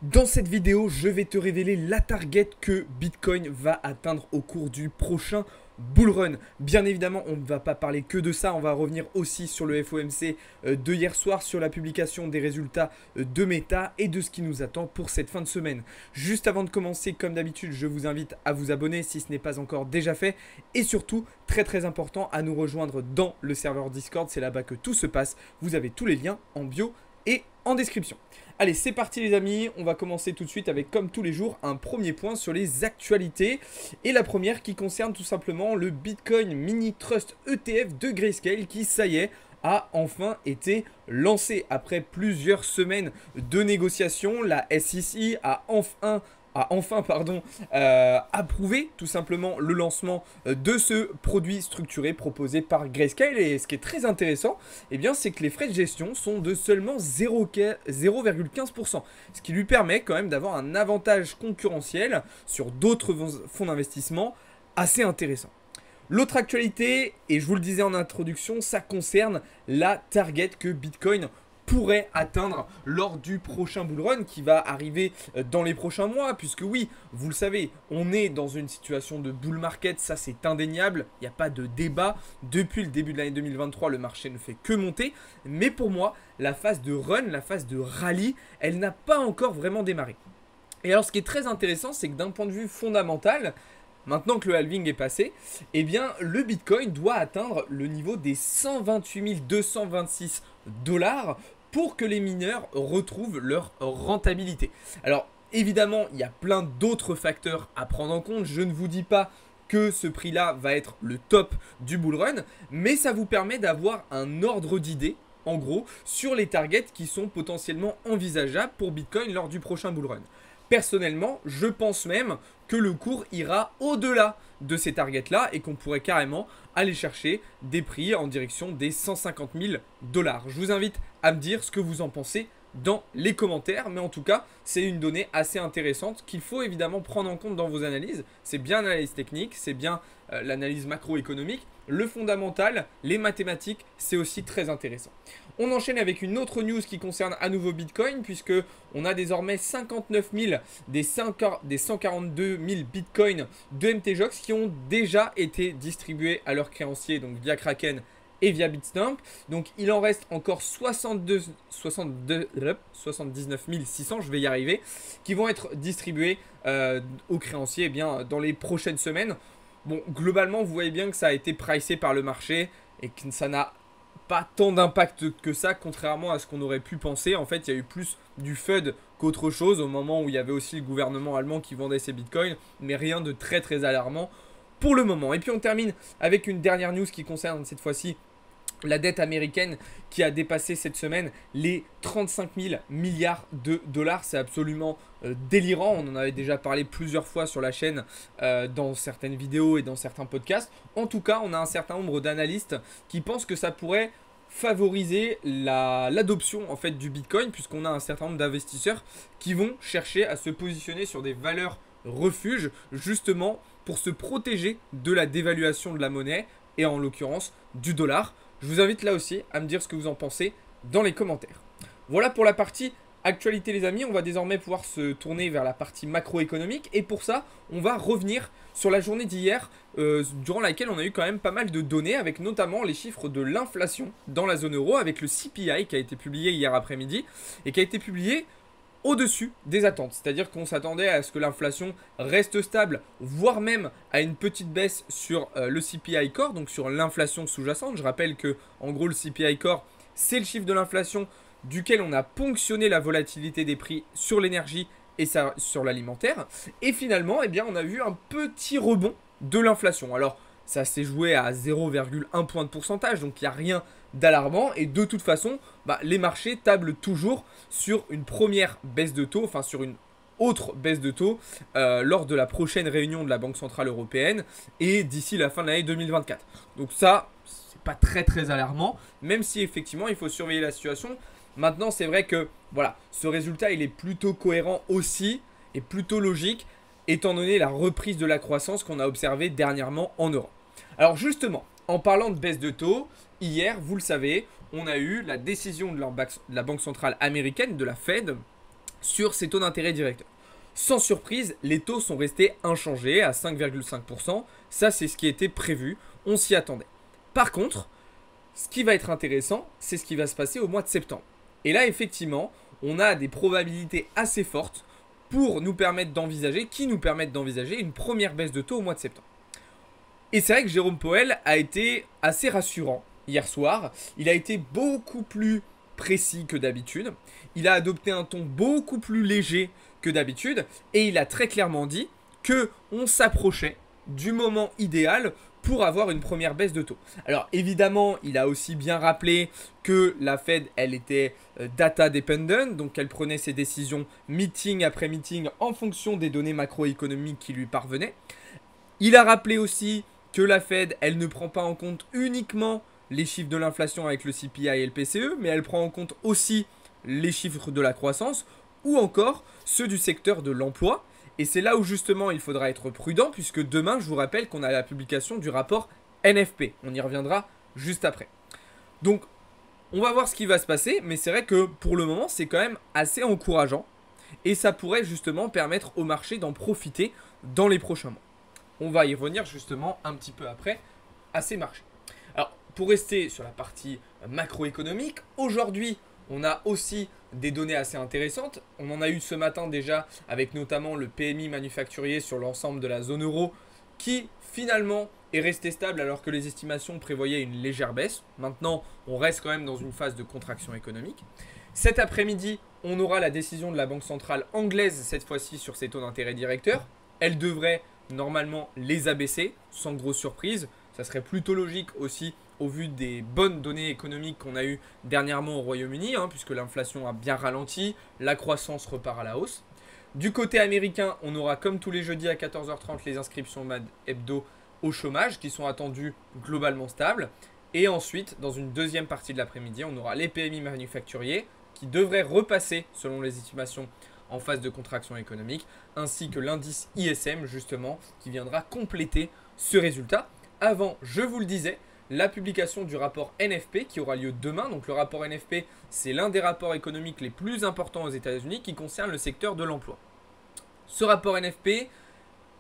Dans cette vidéo, je vais te révéler la target que Bitcoin va atteindre au cours du prochain bull run. Bien évidemment, on ne va pas parler que de ça, on va revenir aussi sur le FOMC de hier soir, sur la publication des résultats de Meta et de ce qui nous attend pour cette fin de semaine. Juste avant de commencer, comme d'habitude, je vous invite à vous abonner si ce n'est pas encore déjà fait et surtout, très important, à nous rejoindre dans le serveur Discord, c'est là-bas que tout se passe. Vous avez tous les liens en bio et en description. Allez, c'est parti les amis, on va commencer tout de suite avec, comme tous les jours, un premier point sur les actualités. Et la première qui concerne tout simplement le Bitcoin Mini Trust ETF de Grayscale qui, ça y est, a enfin été lancé. Après plusieurs semaines de négociations, la SEC a enfin approuvé tout simplement le lancement de ce produit structuré proposé par Grayscale. Et ce qui est très intéressant, eh bien, c'est que les frais de gestion sont de seulement 0,15%, ce qui lui permet quand même d'avoir un avantage concurrentiel sur d'autres fonds d'investissement assez intéressant. L'autre actualité, et je vous le disais en introduction, ça concerne la target que Bitcoin pourrait atteindre lors du prochain bull run qui va arriver dans les prochains mois, puisque oui, vous le savez, on est dans une situation de bull market, ça c'est indéniable, il n'y a pas de débat. Depuis le début de l'année 2023, le marché ne fait que monter, mais pour moi, la phase de run, la phase de rallye, elle n'a pas encore vraiment démarré. Et alors ce qui est très intéressant, c'est que d'un point de vue fondamental, maintenant que le halving est passé, eh bien, le Bitcoin doit atteindre le niveau des 128 226 $ pour que les mineurs retrouvent leur rentabilité. Alors, évidemment, il y a plein d'autres facteurs à prendre en compte. Je ne vous dis pas que ce prix-là va être le top du bull run, mais ça vous permet d'avoir un ordre d'idée, en gros, sur les targets qui sont potentiellement envisageables pour Bitcoin lors du prochain bull run. Personnellement, je pense même que le cours ira au-delà de ces targets-là et qu'on pourrait carrément aller chercher des prix en direction des 150 000 $. Je vous invite à me dire ce que vous en pensez dans les commentaires, mais en tout cas, c'est une donnée assez intéressante qu'il faut évidemment prendre en compte dans vos analyses. C'est bien l'analyse technique, c'est bien l'analyse macroéconomique, le fondamental, les mathématiques, c'est aussi très intéressant. On enchaîne avec une autre news qui concerne à nouveau Bitcoin, puisque on a désormais 59 000 des 142 000 Bitcoins de MTGOX qui ont déjà été distribués à leurs créanciers, donc via Kraken et via Bitstamp. Donc il en reste encore 79 600, je vais y arriver, qui vont être distribués aux créanciers dans les prochaines semaines. Bon, globalement, vous voyez bien que ça a été pricé par le marché et que ça n'a pas tant d'impact que ça, contrairement à ce qu'on aurait pu penser. En fait, il y a eu plus du FUD qu'autre chose au moment où il y avait aussi le gouvernement allemand qui vendait ses bitcoins, mais rien de très alarmant pour le moment. Et puis on termine avec une dernière news qui concerne cette fois-ci la dette américaine qui a dépassé cette semaine les 35 000 milliards de $. C'est absolument délirant. On en avait déjà parlé plusieurs fois sur la chaîne dans certaines vidéos et dans certains podcasts. En tout cas, on a un certain nombre d'analystes qui pensent que ça pourrait favoriser l'adoption en fait du Bitcoin, puisqu'on a un certain nombre d'investisseurs qui vont chercher à se positionner sur des valeurs refuges justement pour se protéger de la dévaluation de la monnaie et en l'occurrence du dollar. Je vous invite là aussi à me dire ce que vous en pensez dans les commentaires. Voilà pour la partie actualité les amis, on va désormais pouvoir se tourner vers la partie macroéconomique et pour ça, on va revenir sur la journée d'hier durant laquelle on a eu quand même pas mal de données avec notamment les chiffres de l'inflation dans la zone euro avec le CPI qui a été publié hier après-midi et qui a été publié au-dessus des attentes. C'est-à-dire qu'on s'attendait à ce que l'inflation reste stable, voire même à une petite baisse sur le CPI Core, donc sur l'inflation sous-jacente. Je rappelle que, en gros, le CPI Core, c'est le chiffre de l'inflation duquel on a ponctionné la volatilité des prix sur l'énergie et sur l'alimentaire. Et finalement, eh bien, on a vu un petit rebond de l'inflation. Alors, ça s'est joué à 0,1 point de pourcentage, donc il n'y a rien d'alarmant. Et de toute façon, les marchés tablent toujours sur une première baisse de taux, enfin sur une autre baisse de taux lors de la prochaine réunion de la Banque Centrale Européenne et d'ici la fin de l'année 2024. Donc ça, c'est pas très alarmant, même si effectivement il faut surveiller la situation. Maintenant, c'est vrai que voilà, ce résultat il est plutôt cohérent aussi et plutôt logique étant donné la reprise de la croissance qu'on a observée dernièrement en Europe. Alors justement, en parlant de baisse de taux, hier, vous le savez, on a eu la décision de la Banque centrale américaine, de la Fed, sur ces taux d'intérêt directeurs. Sans surprise, les taux sont restés inchangés à 5,5%. Ça, c'est ce qui était prévu. On s'y attendait. Par contre, ce qui va être intéressant, c'est ce qui va se passer au mois de septembre. Et là, effectivement, on a des probabilités assez fortes pour nous permettre d'envisager, une première baisse de taux au mois de septembre. Et c'est vrai que Jérôme Powell a été assez rassurant hier soir. Il a été beaucoup plus précis que d'habitude. Il a adopté un ton beaucoup plus léger que d'habitude. Et il a très clairement dit qu'on s'approchait du moment idéal pour avoir une première baisse de taux. Alors évidemment, il a aussi bien rappelé que la Fed, elle était data dependent, donc elle prenait ses décisions meeting après meeting en fonction des données macroéconomiques qui lui parvenaient. Il a rappelé aussi que la Fed, elle ne prend pas en compte uniquement les chiffres de l'inflation avec le CPI et le PCE, mais elle prend en compte aussi les chiffres de la croissance ou encore ceux du secteur de l'emploi. Et c'est là où justement il faudra être prudent puisque demain, je vous rappelle qu'on a la publication du rapport NFP. On y reviendra juste après. Donc, on va voir ce qui va se passer, mais c'est vrai que pour le moment, c'est quand même assez encourageant. Et ça pourrait justement permettre au marché d'en profiter dans les prochains mois. On va y revenir justement un petit peu après à ces marchés. Alors, pour rester sur la partie macroéconomique, aujourd'hui, on a aussi des données assez intéressantes. On en a eu ce matin déjà avec notamment le PMI manufacturier sur l'ensemble de la zone euro qui finalement est resté stable alors que les estimations prévoyaient une légère baisse. Maintenant, on reste quand même dans une phase de contraction économique. Cet après-midi, on aura la décision de la Banque centrale anglaise, cette fois-ci sur ses taux d'intérêt directeurs. Elle devrait normalement les abaisser sans grosse surprise. Ça serait plutôt logique aussi au vu des bonnes données économiques qu'on a eues dernièrement au Royaume-Uni, puisque l'inflation a bien ralenti, la croissance repart à la hausse. Du côté américain, on aura comme tous les jeudis à 14h30 les inscriptions MAD hebdo au chômage qui sont attendues globalement stables. Et ensuite, dans une deuxième partie de l'après-midi, on aura les PMI manufacturiers qui devraient repasser, selon les estimations, en phase de contraction économique, ainsi que l'indice ISM justement qui viendra compléter ce résultat. Avant, je vous le disais, la publication du rapport NFP qui aura lieu demain. Donc le rapport NFP, c'est l'un des rapports économiques les plus importants aux États-Unis qui concerne le secteur de l'emploi.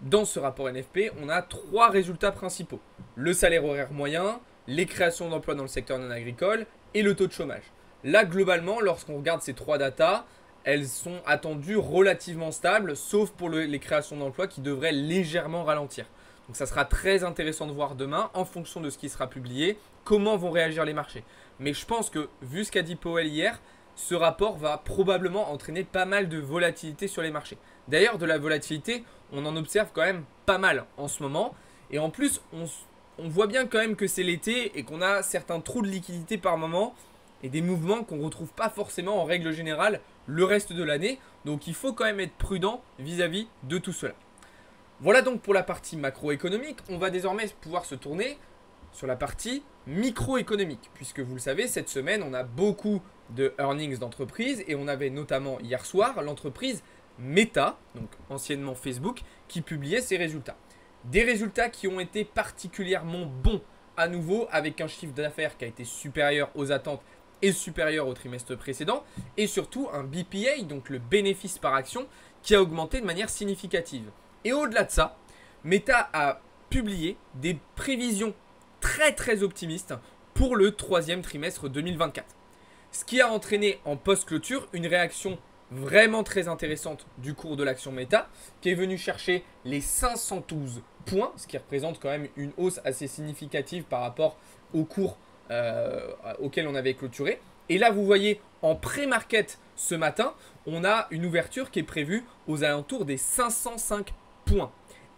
Dans ce rapport NFP, on a 3 résultats principaux. Le salaire horaire moyen, les créations d'emplois dans le secteur non agricole et le taux de chômage. Là, globalement, lorsqu'on regarde ces 3 datas, elles sont attendues relativement stables, sauf pour les créations d'emplois qui devraient légèrement ralentir. Donc ça sera très intéressant de voir demain, en fonction de ce qui sera publié, comment vont réagir les marchés. Mais je pense que, vu ce qu'a dit Powell hier, ce rapport va probablement entraîner pas mal de volatilité sur les marchés. D'ailleurs, de la volatilité, on en observe quand même pas mal en ce moment. Et en plus, on voit bien quand même que c'est l'été et qu'on a certains trous de liquidité par moment et des mouvements qu'on ne retrouve pas forcément en règle générale le reste de l'année. Donc il faut quand même être prudent vis-à-vis de tout cela. Voilà donc pour la partie macroéconomique. On va désormais pouvoir se tourner sur la partie microéconomique. Puisque vous le savez, cette semaine, on a beaucoup de earnings d'entreprises. Et on avait notamment hier soir l'entreprise Meta, donc anciennement Facebook, qui publiait ses résultats. Des résultats qui ont été particulièrement bons à nouveau avec un chiffre d'affaires qui a été supérieur aux attentes et supérieur au trimestre précédent. Et surtout un BPA, donc le bénéfice par action, qui a augmenté de manière significative. Et au-delà de ça, Meta a publié des prévisions très optimistes pour le 3e trimestre 2024. Ce qui a entraîné en post-clôture une réaction vraiment très intéressante du cours de l'action Meta, qui est venu chercher les 512 points, ce qui représente quand même une hausse assez significative par rapport au cours auquel on avait clôturé. Et là, vous voyez, en pré-market ce matin, on a une ouverture qui est prévue aux alentours des 505 points.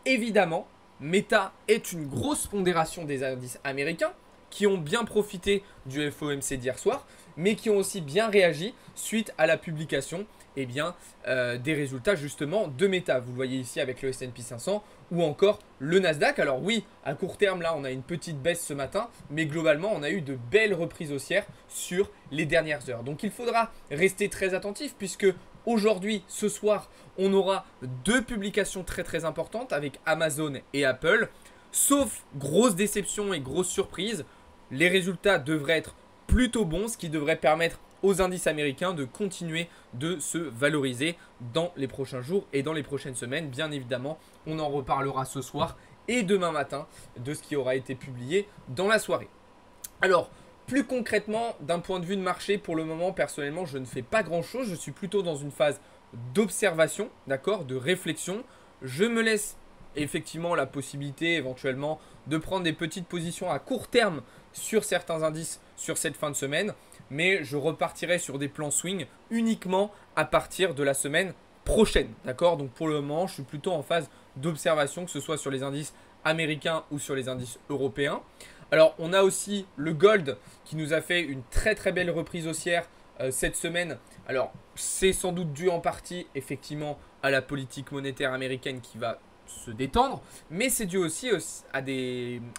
Évidemment, Meta est une grosse pondération des indices américains qui ont bien profité du FOMC d'hier soir, mais qui ont aussi bien réagi suite à la publication des résultats justement de Meta. Vous le voyez ici avec le S&P 500 ou encore le Nasdaq. Alors oui, à court terme, là, on a une petite baisse ce matin, mais globalement, on a eu de belles reprises haussières sur les dernières heures. Donc il faudra rester très attentif puisque aujourd'hui, ce soir, on aura 2 publications très importantes avec Amazon et Apple. Sauf grosse déception et grosse surprise, les résultats devraient être plutôt bons, ce qui devrait permettre aux indices américains de continuer de se valoriser dans les prochains jours et dans les prochaines semaines. Bien évidemment, on en reparlera ce soir et demain matin de ce qui aura été publié dans la soirée. Alors, plus concrètement, d'un point de vue de marché, pour le moment, personnellement, je ne fais pas grand-chose. Je suis plutôt dans une phase d'observation, d'accord, de réflexion. Je me laisse effectivement la possibilité éventuellement de prendre des petites positions à court terme sur certains indices sur cette fin de semaine, mais je repartirai sur des plans swing uniquement à partir de la semaine prochaine, d'accord. Donc pour le moment, je suis plutôt en phase d'observation, que ce soit sur les indices américains ou sur les indices européens. Alors on a aussi le gold qui nous a fait une très très belle reprise haussière cette semaine. Alors c'est sans doute dû en partie effectivement à la politique monétaire américaine qui va se détendre, mais c'est dû aussi à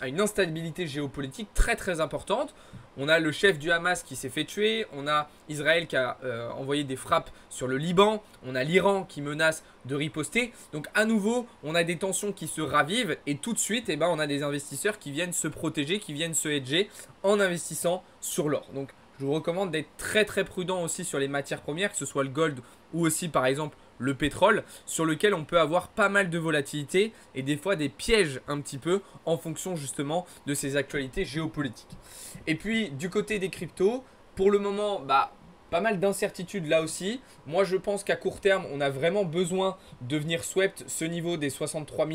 une instabilité géopolitique très très importante. On a le chef du Hamas qui s'est fait tuer, on a Israël qui a envoyé des frappes sur le Liban, on a l'Iran qui menace de riposter. Donc à nouveau, on a des tensions qui se ravivent et tout de suite, on a des investisseurs qui viennent se protéger, qui viennent se hedger en investissant sur l'or. Donc je vous recommande d'être très très prudent aussi sur les matières premières, que ce soit le gold ou aussi par exemple le pétrole, sur lequel on peut avoir pas mal de volatilité et des fois des pièges un petit peu en fonction justement de ces actualités géopolitiques. Et puis du côté des cryptos, pour le moment, pas mal d'incertitudes là aussi. Moi je pense qu'à court terme, on a vraiment besoin de venir swept ce niveau des 63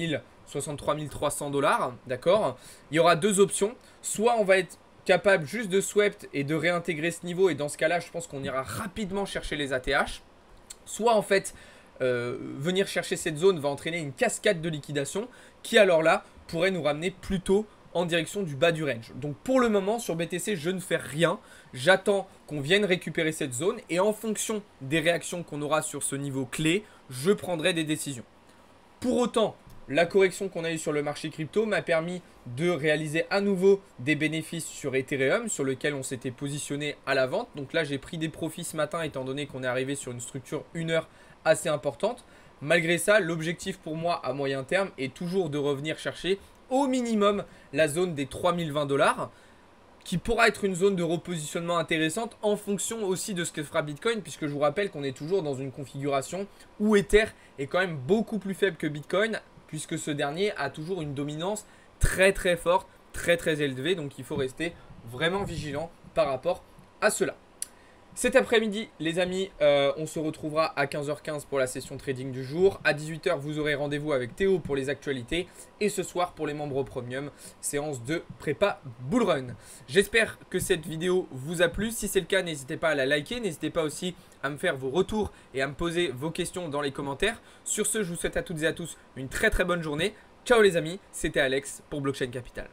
300 $, d'accord. Il y aura deux options, soit on va être capable juste de swept et de réintégrer ce niveau, et dans ce cas-là, je pense qu'on ira rapidement chercher les ATH. Soit en fait, venir chercher cette zone va entraîner une cascade de liquidation qui alors là pourrait nous ramener plutôt en direction du bas du range. Donc pour le moment sur BTC, je ne fais rien. J'attends qu'on vienne récupérer cette zone et en fonction des réactions qu'on aura sur ce niveau clé, je prendrai des décisions. Pour autant, la correction qu'on a eue sur le marché crypto m'a permis de réaliser à nouveau des bénéfices sur Ethereum, sur lequel on s'était positionné à la vente. Donc là, j'ai pris des profits ce matin étant donné qu'on est arrivé sur une structure 1 heure assez importante. Malgré ça, l'objectif pour moi à moyen terme est toujours de revenir chercher au minimum la zone des 3020 $, qui pourra être une zone de repositionnement intéressante en fonction aussi de ce que fera Bitcoin, puisque je vous rappelle qu'on est toujours dans une configuration où Ether est quand même beaucoup plus faible que Bitcoin, puisque ce dernier a toujours une dominance très très forte, très très élevée. Donc il faut rester vraiment vigilant par rapport à cela. Cet après-midi, les amis, on se retrouvera à 15h15 pour la session trading du jour. À 18h, vous aurez rendez-vous avec Théo pour les actualités. Et ce soir, pour les membres premium, séance de prépa bullrun. J'espère que cette vidéo vous a plu. Si c'est le cas, n'hésitez pas à la liker. N'hésitez pas aussi à me faire vos retours et à me poser vos questions dans les commentaires. Sur ce, je vous souhaite à toutes et à tous une très très bonne journée. Ciao les amis, c'était Alex pour Blockchain Capital.